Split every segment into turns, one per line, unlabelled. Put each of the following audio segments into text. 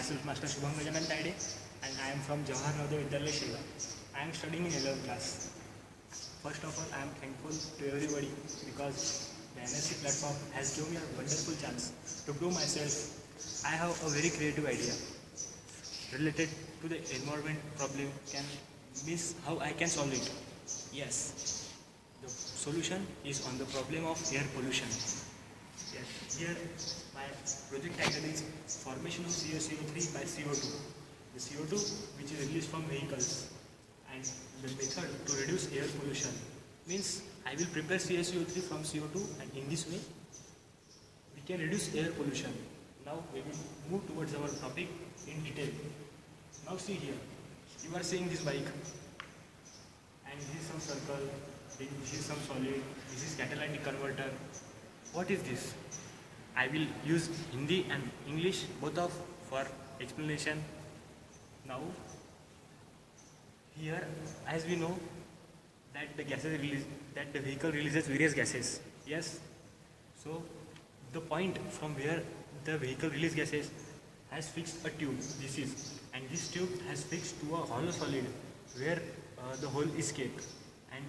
myself Master Shubham Gajanan Taide, and I am from Jawahar Navodaya Vidyalaya Shiva. I am studying in 11th class. First of all, I am thankful to everybody because the NSC platform has given me a wonderful chance to prove myself. I have a very creative idea related to the environment problem can miss how I can solve it. Yes, the solution is on the problem of air pollution. Yes, here my project title is formation of CaCO3 by CO2. The CO2 which is released from vehicles and the method to reduce air pollution means I will prepare CaCO3 from CO2 and in this way we can reduce air pollution. Now we will move towards our topic in detail. Now see here, you are seeing this bike and this is some circle, this is some solid, this is catalytic converter. What is this? I will use Hindi and English both of for explanation. Now here as we know that the gases release, that the vehicle releases various gases. Yes. So the point from where the vehicle release gases has fixed a tube. This is, and this tube has fixed to a hollow solid where the hole is kept, and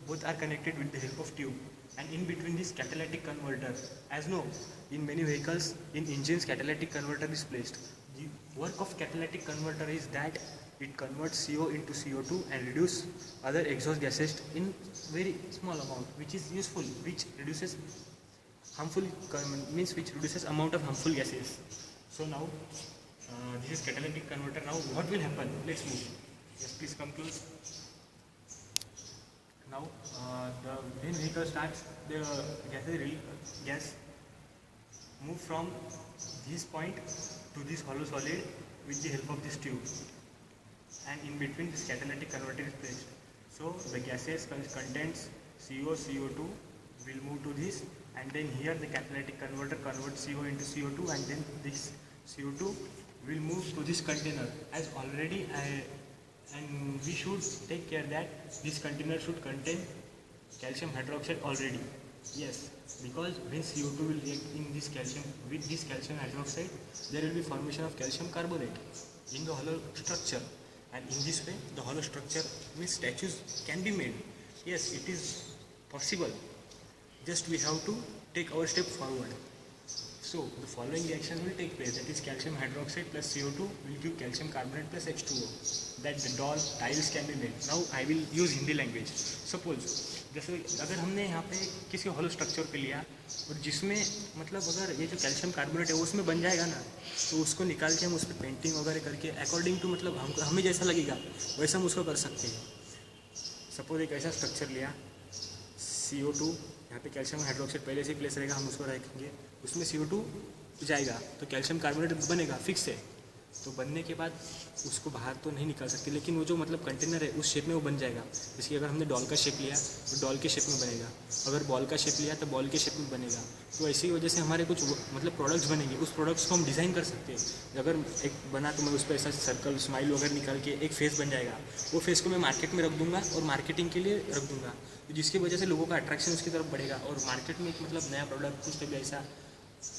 both are connected with the help of tube. And in between this catalytic converter, as know in many vehicles in engines catalytic converter is placed. The work of catalytic converter is that it converts CO into CO2 and reduce other exhaust gases in very small amount, which is useful, which reduces harmful means which reduces amount of harmful gases. So now this is catalytic converter. Now what will happen? Let's move. Yes, please come close. Now when vehicle starts, the gas move from this point to this hollow solid with the help of this tube, and in between this catalytic converter is placed. So the gases contains CO, CO2 will move to this, and then here the catalytic converter converts CO into CO2, and then this CO2 will move to this container. As already and we should take care that this container should contain calcium hydroxide already. Yes, because when CO2 will react in this calcium with this calcium hydroxide, there will be formation of calcium carbonate in the hollow structure, and in this way the hollow structure means statues can be made. Yes, it is possible. Just we have to take our step forward. So the following reaction will take place, that is calcium hydroxide plus CO2 will give calcium carbonate plus H2O, that the doll tiles can be made. Now I will use Hindi language. Suppose जैसे अगर हमने यहाँ पे किसी hollow structure पे लिया और जिसमें मतलब अगर ये जो कैल्शियम कार्बोनेट है वो उसमें बन जाएगा ना, तो उसको निकाल के हम उस पर पेंटिंग वगैरह करके अकॉर्डिंग टू मतलब हमको हमें जैसा लगेगा वैसा हम उसको कर सकते हैं. सपोज एक ऐसा स्ट्रक्चर लिया, CO2 यहाँ पे कैल्शियम हाइड्रोक्साइड पहले से ही प्लेस रहेगा, हम उसको रखेंगे, उसमें CO2 जाएगा तो कैल्शियम कार्बोनेट बनेगा फिक्स है. तो बनने के बाद उसको बाहर तो नहीं निकाल सकते, लेकिन वो जो मतलब कंटेनर है उस शेप में वो बन जाएगा. जैसे कि अगर हमने डॉल का शेप लिया तो डॉल के शेप में बनेगा, अगर बॉल का शेप लिया तो बॉल के शेप में बनेगा. तो ऐसी वजह से हमारे कुछ मतलब प्रोडक्ट्स बनेंगे, उस प्रोडक्ट्स को हम डिज़ाइन कर सकते हैं. अगर एक बना तो मैं उस पर ऐसा सर्कल स्माइल वगैरह निकाल के एक फेस बन जाएगा, वो फेस को मैं मार्केट में रख दूंगा और मार्केटिंग के लिए रख दूंगा, जिसकी वजह से लोगों का अट्रैक्शन उसकी तरफ बढ़ेगा और मार्केट में एक मतलब नया प्रोडक्ट कुछ भी ऐसा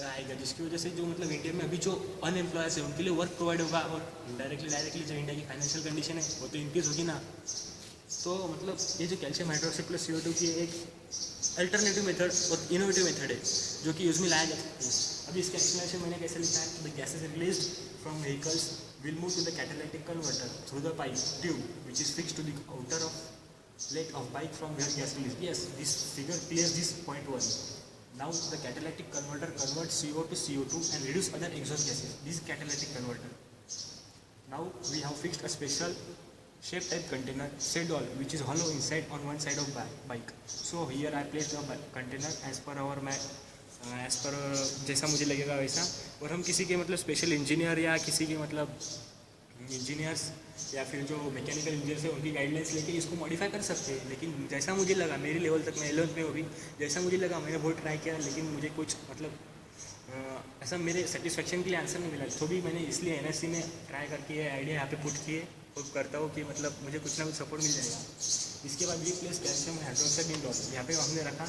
आएगा जिसकी वजह से जो मतलब इंडिया में अभी जो अनएम्प्लॉयज़ है उनके लिए वर्क प्रोवाइड होगा, और डायरेक्टली जो इंडिया की फाइनेंशियल कंडीशन है वो तो इंक्रीज होगी ना. तो मतलब ये जो कैल्शियम हाइड्रोक्साइड प्लस CO2 की एक अल्टरनेटिव मेथड और इनोवेटिव मेथड है जो कि यूज में लाया जा सकता है. अभी इसका एक्सप्लेनेशन मैंने कैसे लिखा है, the gases released from vehicles will move to the catalytic converter through the pipe tube which is fixed to the outer of leg of bike from where gas release. Yes, this figure clears this point 1. Now the catalytic converter converts CO to CO2 and reduce other exhaust gases. This is catalytic converter. Now we have fixed a special shape type container, say doll, which is hollow inside on one side of bike. So here I placed a container as per जैसा मुझे लगेगा वैसा, और हम किसी के मतलब special engineer या किसी के मतलब इंजीनियर्स या फिर जो मैकेनिकल इंजीनियर्स है उनकी गाइडलाइंस लेके इसको मॉडिफाई कर सकते हैं. लेकिन जैसा मुझे लगा मेरी लेवल तक, मैं 11th में हो भी, जैसा मुझे लगा मैंने बहुत ट्राई किया, लेकिन मुझे कुछ मतलब ऐसा मेरे सेटिस्फेक्शन के लिए आंसर नहीं मिला. तो भी मैंने इसलिए NSC में ट्राई करके ये आइडिया यहाँ पे पुट किए होप करता हूँ कि मतलब मुझे कुछ ना कुछ सपोर्ट मिल जाएगा। इसके बाद we place calcium hydroxide in doll, यहाँ पे हमने रखा।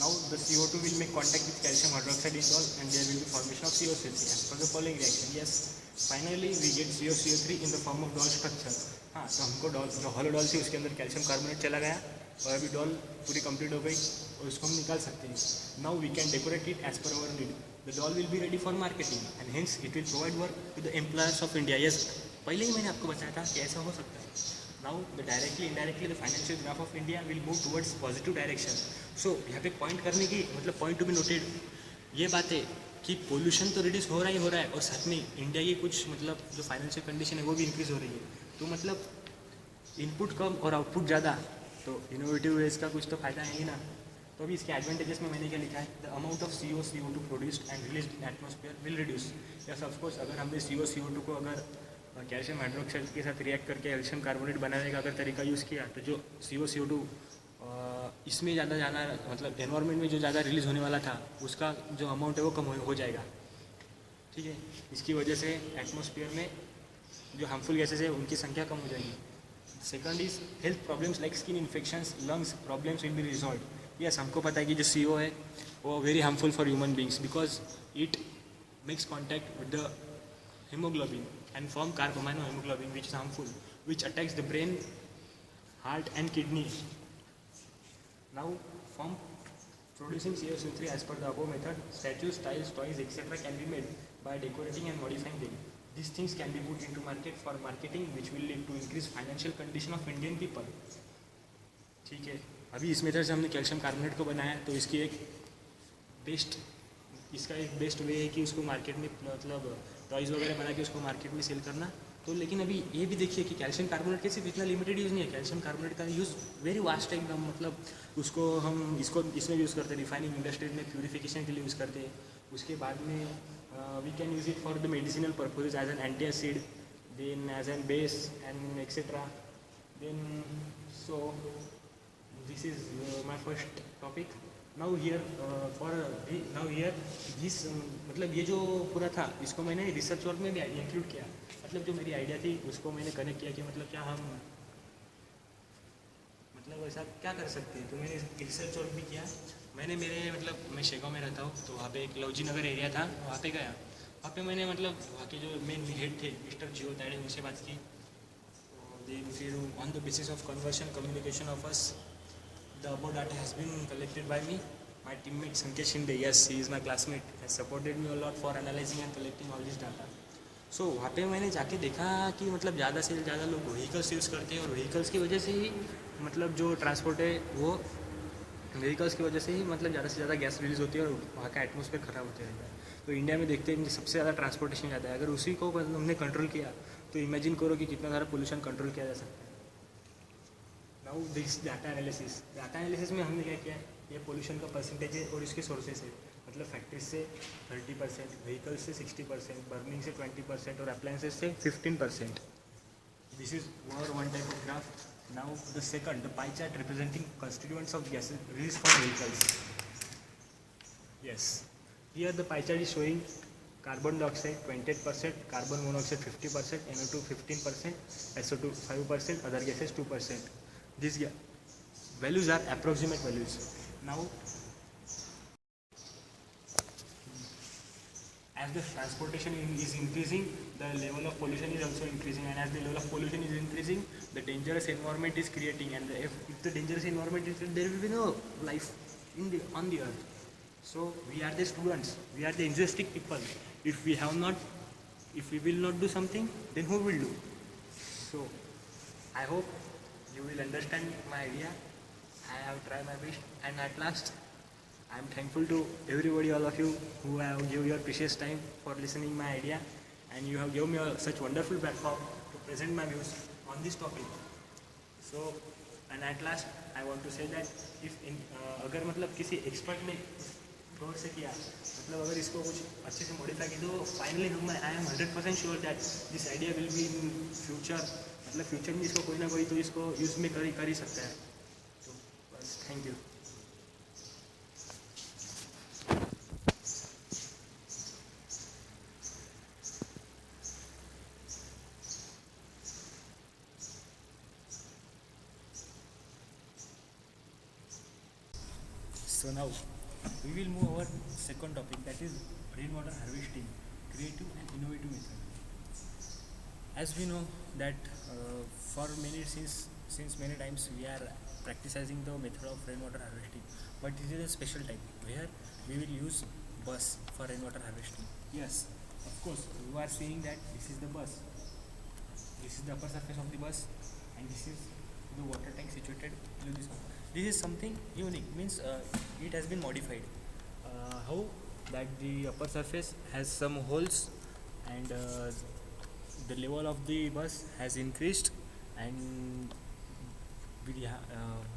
Now the CO2 will make contact with calcium hydroxide in doll and there will be formation of COCO3 as per the following reaction. Yes, finally we get COCO3 in the form of doll structure. हाँ, तो हमको doll जो hollow doll थी उसके अंदर calcium carbonate चला गया और अभी डॉल पूरी कंप्लीट हो गई और उसको हम निकाल सकते हैं। Now we can decorate it as per our need. The doll will be ready for marketing and hence it will provide work to the employers of India. Yes, पहले ही मैंने आपको बताया था कि ऐसा हो सकता है। Now the directly indirectly the financial graph of India will move towards positive direction. So यहाँ पे पॉइंट करने की मतलब पॉइंट टू बी नोटेड ये बात है कि पोल्यूशन तो रिड्यूस हो रहा है और साथ में इंडिया की कुछ मतलब जो फाइनेंशियल कंडीशन है वो भी इंक्रीज हो रही है। तो मतलब इनपुट कम और आउटपुट ज़्यादा, तो इनोवेटिव वेज का कुछ तो फायदा है ही ना। तो अभी इसके एडवांटेजेस में मैंने क्या लिखा है, the amount of CO2 produced and released in atmosphere will reduce. Yes of course, अगर हमने CO2 को अगर कैल्शियम हाइड्रोक्साइड के साथ रिएक्ट करके कैल्शियम कार्बोनेट बनाने का अगर तरीका यूज़ किया तो जो CO2 इसमें ज़्यादा जाना मतलब एनवायरनमेंट में जो ज़्यादा रिलीज़ होने वाला था उसका जो अमाउंट है वो कम हो जाएगा। ठीक है, इसकी वजह से एटमॉस्फेयर में जो हार्मफुल गैसेज है उनकी संख्या कम हो जाएगी। Second is health problems like skin infections, lungs problems will be resolve. Yes, हमको पता है कि जो CO है वो very harmful for human beings because it makes contact with the hemoglobin and form carboaminohemoglobin which is harmful, which attacks the brain, heart and kidney. Now from producing CO2 as per the above method, statues, tiles, toys etc. can be made by decorating and modifying them. These things can be put into market for marketing which will lead to increase financial condition of Indian people. ठीक है, अभी इस method से हमने calcium carbonate को बनाया तो इसकी एक बेस्ट वे है कि उसको मार्केट में मतलब टॉयज़ वगैरह बना के उसको मार्केट में सेल करना। तो लेकिन अभी ये भी देखिए कि कैल्शियम कार्बोनेट के सिर्फ इतना लिमिटेड यूज़ नहीं है, कैल्शियम कार्बोनेट का यूज़ वेरी वास्ट है एकदम। मतलब उसको हम इसमें यूज़ करते हैं, रिफाइनिंग इंडस्ट्रीज में प्यूरिफिकेशन के लिए यूज़ करते हैं। उसके बाद में we can use it for the medicinal purposes as an antacid, then as an base and etcetera. Then so this is my first topic. Now here this मतलब ये जो पूरा था इसको मैंने रिसर्च वर्क में भी इंक्लूड किया। मतलब जो मेरी आइडिया थी उसको मैंने कनेक्ट किया कि मतलब क्या हम मतलब ऐसा क्या कर सकते हैं। तो मैंने रिसर्च वर्क भी किया। मैंने मैं शेगांव में रहता हूँ तो वहाँ पे एक लवजी नगर एरिया था, वहाँ पे गया। वहाँ पे मैंने मतलब वहाँ के जो मेन हेड थे मिस्टर जियो ताड़े उनसे बात की। तो देन फिर on the basis of conversion communication of us the above data has been collected by me. My teammate Sankesh Shinde, yes, he is my classmate, has supported me a lot for analyzing and collecting all this data. So वहाँ पे मैंने जाके देखा कि मतलब ज़्यादा से ज़्यादा लोग व्हीकल्स यूज़ करते हैं और व्हीकल्स की वजह से ही मतलब जो ट्रांसपोर्ट है वो व्हीकल्स की वजह से ही मतलब ज़्यादा से ज़्यादा गैस रिलीज़ होती है और वहाँ का एटमॉस्फेयर ख़राब होते रहता है। तो इंडिया में देखते हैं सबसे ज़्यादा ट्रांसपोर्टेशन ज़्यादा है। अगर उसी को हमने कंट्रोल किया तो इमेजिन करो कि कितना सारा पोल्यूशन कंट्रोल किया जा सकता है। नाउ दिस डाटा एनालिसिस में हमने क्या किया, ये पोल्यूशन का परसेंटेज है और इसके सोर्सेस है। मतलब फैक्ट्रीज से 30%, व्हीकल्स से 60%, बर्निंग से 20% और अप्लायंसेस से 15%। This is one type of graph. Now the second, the pie chart representing constituents of gases release from vehicles. Yes, here the pie chart is showing carbon dioxide 28%, carbon monoxide 50%, NO2 15%, SO2 5%, other gases 2%. These values are approximate values. Now, as the transportation is increasing, the level of pollution is also increasing, and as the level of pollution is increasing, the dangerous environment is creating, and if the dangerous environment is created, there will be no life on the earth. So we are the students, we are the enthusiastic people. If we will not do something, then who will do? So I hope you will understand my idea. I have tried my best, and at last I am thankful to everybody, all of you who have given your precious time for listening my idea, and you have given me such wonderful platform to present my views on this topic. So, and at last I want to say that if अगर मतलब किसी expert ने गौर से किया, मतलब अगर इसको कुछ अच्छे से मॉडिफाई की तो finally I am 100% sure that this idea will be in future. मतलब फ्यूचर में इसको कोई ना कोई तो इसको यूज़ में कर ही सकता है। तो बस thank you. So now we will move our second topic, that is rainwater harvesting, creative and innovative method. As we know that for many since many times we are practicing the method of rainwater harvesting, but this is a special type where we will use bus for rainwater harvesting. Yes, of course, you are seeing that this is the bus. This is the upper surface of the bus, and this is the water tank situated below this one. This is something unique, means it has been modified. How that the upper surface has some holes, and the level of the bus has increased, and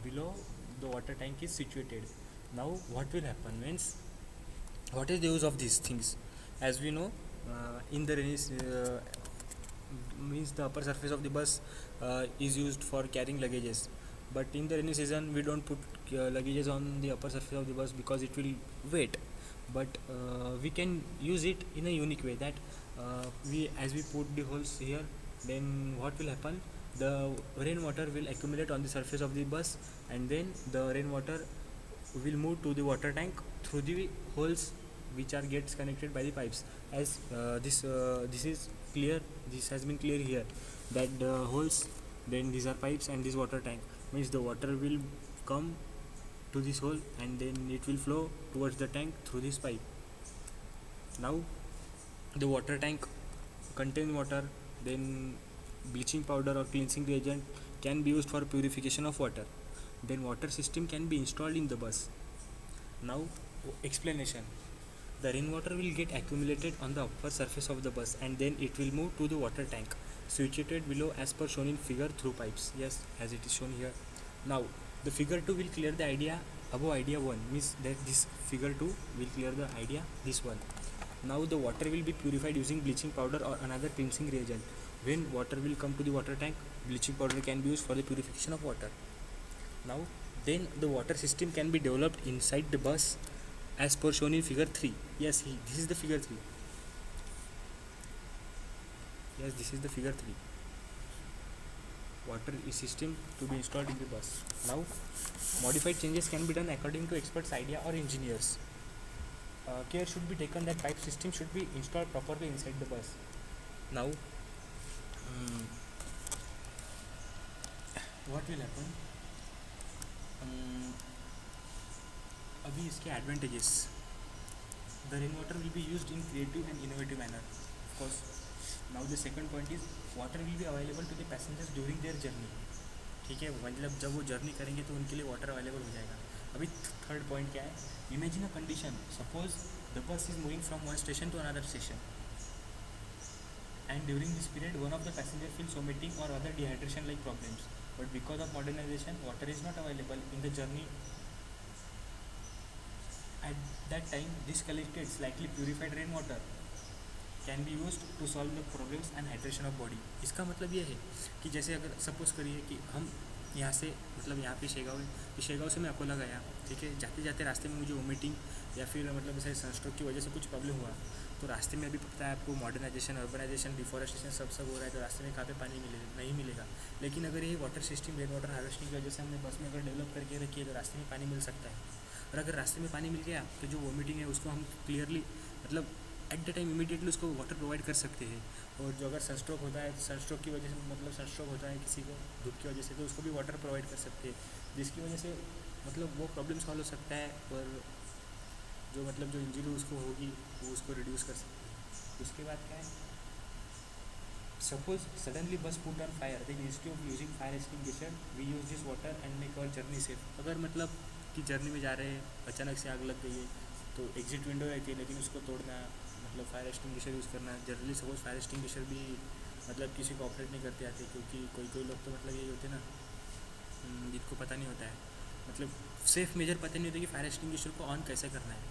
below the water tank is situated. Now what will happen means, what is the use of these things? As we know, in the rainy means the upper surface of the bus is used for carrying luggages, but in the rainy season we don't put luggages on the upper surface of the bus because it will wet. But we can use it in a unique way, that we as we put the holes here, then what will happen, the rainwater will accumulate on the surface of the bus, and then the rainwater will move to the water tank through the holes which are gets connected by the pipes. As this is clear, this has been clear here, that the holes, then these are pipes, and this water tank means the water will come to this hole, and then it will flow towards the tank through this pipe. Now the water tank contains water, then bleaching powder or cleansing reagent can be used for purification of water. Then water system can be installed in the bus. Now explanation. The rainwater will get accumulated on the upper surface of the bus, and then it will move to the water tank situated below as per shown in figure through pipes. Yes, as it is shown here. Now the figure 2 will clear the idea above idea 1, means that this figure 2 will clear the idea this one. Now the water will be purified using bleaching powder or another cleansing reagent. When water will come to the water tank, bleaching powder can be used for the purification of water. Now then the water system can be developed inside the bus as per shown in figure 3. Yes, this is the figure 3. Yes, this is the figure 3. Water system to be installed in the bus. Now modified changes can be done according to experts' idea or engineers. Care should be taken that pipe system should be installed properly inside the bus. Now what will happen, अभी इसके advantages. The rainwater will be used in creative and innovative manner. Of course. Now the second point is water will be available to the passengers during their journey. ठीक है, मतलब जब वो journey करेंगे तो उनके लिए वाटर अवेलेबल हो जाएगा. अभी थर्ड पॉइंट क्या है, imagine a condition, suppose the bus is moving from one station to another station, and during this period one of the passenger feels vomiting or other dehydration like problems, but because of modernization water is not available in the journey. At that time this collected slightly purified rainwater can be used to solve the problems and hydration of body. इसका मतलब ये है कि जैसे अगर suppose करिए कि हम यहाँ से मतलब यहाँ पे शेगांव से मैं अकोला गया, ठीक है, जाते जाते रास्ते में मुझे वोमिटिंग या फिर मतलब जैसे सनस्ट्रोक की वजह से कुछ प्रॉब्लम हुआ, तो रास्ते में अभी पता है आपको मॉडर्नाइजेशन, अर्बनाइजेशन, डिफॉरेस्टेशन सब हो रहा है, तो रास्ते में कहाँ पे पानी नहीं मिलेगा. लेकिन अगर ये water system rain water harvesting की वजह से हमने बस में अगर डेवलप करके रखी है तो रास्ते में पानी मिल सकता है. और अगर रास्ते में पानी मिल गया तो जो वोमिटिंग है उसको हम क्लियरली मतलब एट द टाइम इमीडिएटली उसको वाटर प्रोवाइड कर सकते हैं. और जो अगर सनस्ट्रोक होता है, सनस्ट्रोक की वजह से मतलब सनस्ट्रोक होता है किसी को धूप की वजह से, तो उसको भी वाटर प्रोवाइड कर सकते हैं, जिसकी वजह से मतलब वो प्रॉब्लम सॉल्व हो सकता है, और जो मतलब जो इंजरी उसको होगी वो उसको रिड्यूस कर सकते हैं. उसके बाद क्या है, suppose suddenly bus put on fire, then instead of using fire extinguisher we use this water and make our journey safe. अगर मतलब कि जर्नी में जा रहे हैं, अचानक से आग लग गई है, तो एग्जिट विंडो रहती है लेकिन उसको तोड़ना, मतलब फायर एक्सटिंग्विशर यूज़ करना. जनरली सपोज फायर एक्सटिंग्विशर भी मतलब किसी को ऑपरेट नहीं करते आते, क्योंकि कोई लोग तो मतलब ये होते ना जिनको पता नहीं होता है, मतलब सेफ मेजर पता नहीं होता कि फायर एक्सटिंग्विशर को ऑन कैसे करना है.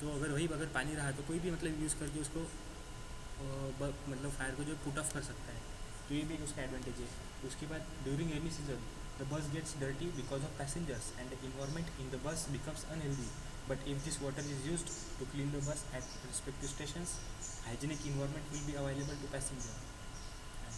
तो अगर पानी रहा तो कोई भी मतलब यूज़ करके उसको मतलब फायर को जो पुट ऑफ कर सकता है. तो ये भी उसका एडवांटेज है. उसके बाद during rainy season the bus gets dirty because of passengers and the environment in the bus becomes unhealthy. But if this water is used to clean the bus at respective stations, hygienic environment will be available to passenger. And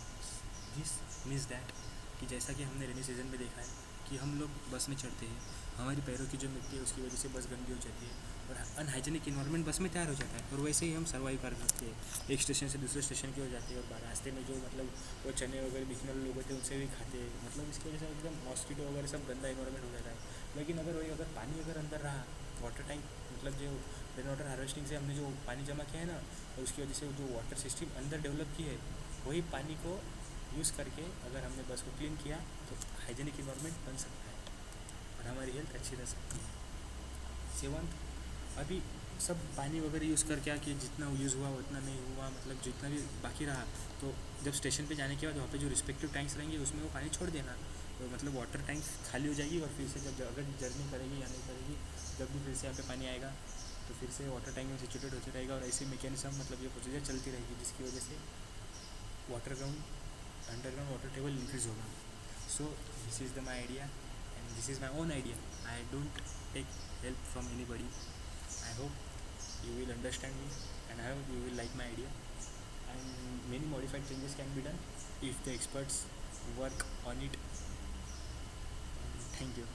this means that कि जैसा कि हमने rainy season में देखा है कि हम लोग बस में चढ़ते हैं
हमारी पैरों की जो मिट्टी है उसकी वजह से बस गंदी हो जाती है और अनहाइजेनिक इन्वायरमेंट बस में तैयार हो जाता है और वैसे ही हम सर्वाइव कर सकते हैं। एक स्टेशन से दूसरे स्टेशन की हो जाती है और रास्ते में जो मतलब वो चने वगैरह बिकने वाले लोग होते हैं उनसे भी खाते हैं, मतलब इसकी वजह से एकदम मॉस्किटो वगैरह सब गंदा इन्वायरमेंट हो जाता है। लेकिन अगर पानी अगर अंदर रहा, वाटर टैंक मतलब जो रेन वाटर हार्वेस्टिंग से हमने जो पानी जमा किया है ना, और उसकी वजह से जो वाटर सिस्टम अंदर डेवलप की है, वही पानी को यूज़ करके अगर हमने बस को क्लीन किया तो हाइजेनिक इन्वायरमेंट बन सकता है और हमारी हेल्थ अच्छी रह सकती है। सेवंथ, अभी सब पानी वगैरह यूज़ करके आके जितना यूज़ हुआ उतना नहीं हुआ, मतलब जितना भी बाकी रहा तो जब स्टेशन पे जाने के बाद वहाँ पे जो रिस्पेक्टिव टैंक्स रहेंगे उसमें वो पानी छोड़ देना, तो मतलब वाटर टैंक्स खाली हो जाएगी और फिर से जब अगर जर्नी करेगी या नहीं करेगी, जब भी फिर से यहाँ पे पानी आएगा तो फिर से वाटर टैंक में सिचुएटेड होते रहेगा और ऐसे मैकेनिज्म मतलब ये प्रोसीजर चलती रहेगी, जिसकी वजह से water ground underground water table increase होगा। So this is the my idea and this is my own idea, I don't take help from anybody. I hope you will understand me and I hope you will like my idea, and many modified changes can be done if the experts work on it. Thank you.